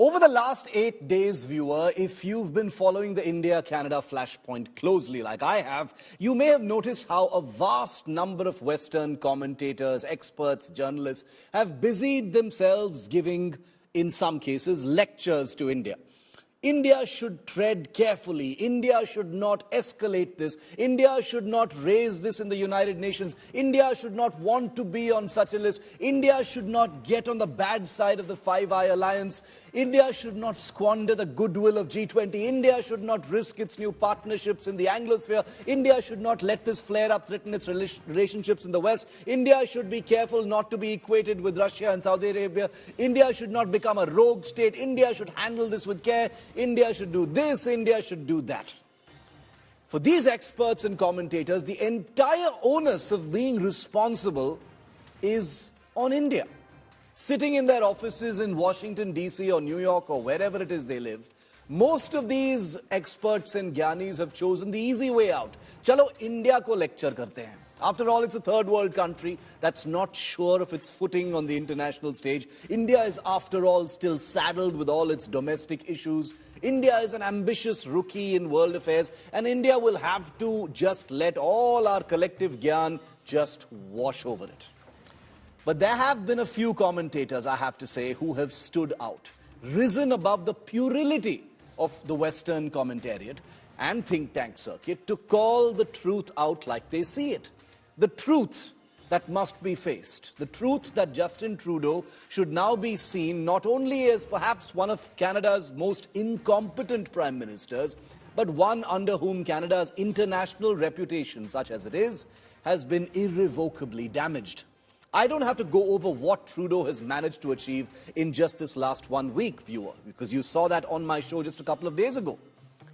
Over the last 8 days, viewer, if you've been following the India-Canada flashpoint closely like I have, you may have noticed how a vast number of Western commentators, experts, journalists have busied themselves giving, in some cases, lectures to India. India should tread carefully. India should not escalate this. India should not raise this in the United Nations. India should not want to be on such a list. India should not get on the bad side of the Five Eye Alliance. India should not squander the goodwill of G20. India should not risk its new partnerships in the Anglosphere. India should not let this flare-up threaten its relationships in the West. India should be careful not to be equated with Russia and Saudi Arabia. India should not become a rogue state. India should handle this with care. India should do this, India should do that. For these experts and commentators, the entire onus of being responsible is on India. Sitting in their offices in Washington, D.C. or New York or wherever it is they live, most of these experts and gyanis have chosen the easy way out. Chalo, India ko lecture karte hain. After all, it's a third world country that's not sure of its footing on the international stage. India is, after all, still saddled with all its domestic issues. India is an ambitious rookie in world affairs, and India will have to just let all our collective gyan just wash over it. But there have been a few commentators, I have to say, who have stood out, risen above the puerility of the Western commentariat and think tank circuit to call the truth out like they see it. The truth that must be faced. The truth that Justin Trudeau should now be seen not only as perhaps one of Canada's most incompetent prime ministers, but one under whom Canada's international reputation, such as it is, has been irrevocably damaged. I don't have to go over what Trudeau has managed to achieve in just this last 1 week, viewer, because you saw that on my show just a couple of days ago.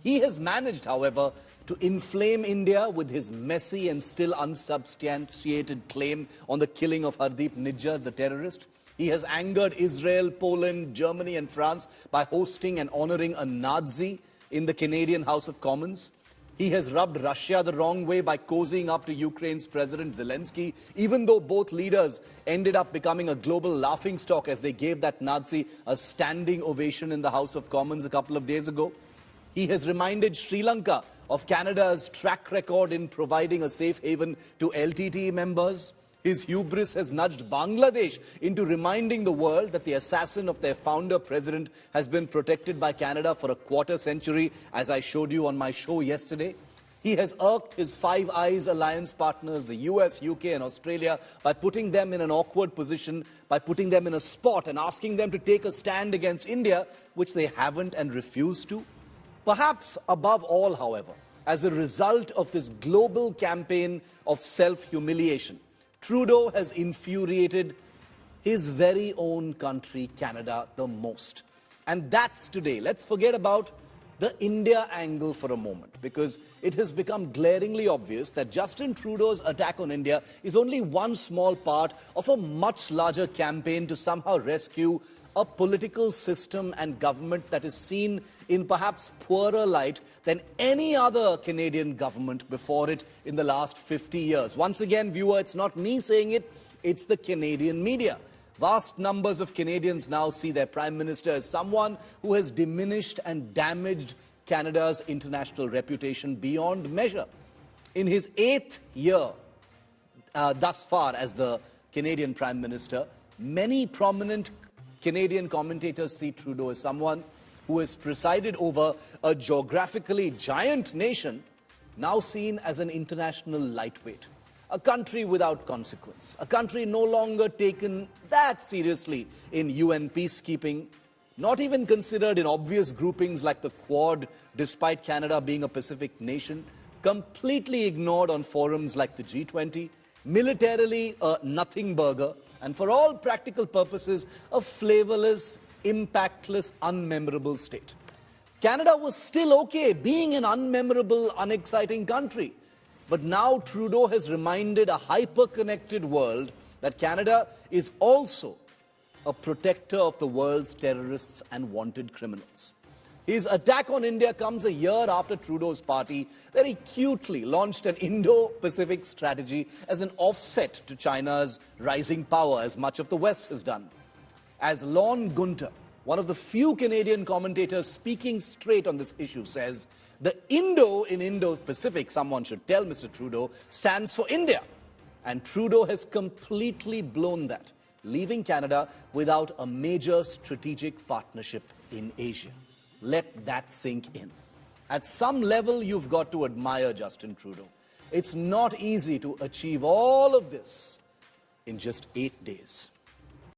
He has managed, however, to inflame India with his messy and still unsubstantiated claim on the killing of Hardeep Nijjar, the terrorist. He has angered Israel, Poland, Germany and France by hosting and honoring a Nazi in the Canadian House of Commons. He has rubbed Russia the wrong way by cozying up to Ukraine's President Zelensky, even though both leaders ended up becoming a global laughingstock as they gave that Nazi a standing ovation in the House of Commons a couple of days ago. He has reminded Sri Lanka of Canada's track record in providing a safe haven to LTTE members. His hubris has nudged Bangladesh into reminding the world that the assassin of their founder president has been protected by Canada for a quarter century, as I showed you on my show yesterday. He has irked his Five Eyes alliance partners, the US, UK and Australia, by putting them in an awkward position, by putting them in a spot and asking them to take a stand against India, which they haven't and refuse to. Perhaps above all, however, as a result of this global campaign of self-humiliation, Trudeau has infuriated his very own country, Canada, the most. And that's today. Let's forget about the India angle for a moment, because it has become glaringly obvious that Justin Trudeau's attack on India is only one small part of a much larger campaign to somehow rescue a political system and government that is seen in perhaps poorer light than any other Canadian government before it in the last 50 years. Once again, viewer, it's not me saying it, it's the Canadian media. Vast numbers of Canadians now see their Prime Minister as someone who has diminished and damaged Canada's international reputation beyond measure. In his 8th year thus far as the Canadian Prime Minister, many prominent Canadian commentators see Trudeau as someone who has presided over a geographically giant nation, now seen as an international lightweight. A country without consequence. A country no longer taken that seriously in UN peacekeeping, not even considered in obvious groupings like the Quad, despite Canada being a Pacific nation, completely ignored on forums like the G20, militarily a nothing burger, and for all practical purposes, a flavorless, impactless, unmemorable state. Canada was still okay being an unmemorable, unexciting country. But now Trudeau has reminded a hyper-connected world that Canada is also a protector of the world's terrorists and wanted criminals. His attack on India comes a year after Trudeau's party very cutely launched an Indo-Pacific strategy as an offset to China's rising power, as much of the West has done. As Lon Gunter, one of the few Canadian commentators speaking straight on this issue, says the Indo in Indo-Pacific, someone should tell Mr. Trudeau, stands for India. And Trudeau has completely blown that, leaving Canada without a major strategic partnership in Asia. Let that sink in. At some level, you've got to admire Justin Trudeau. It's not easy to achieve all of this in just 8 days.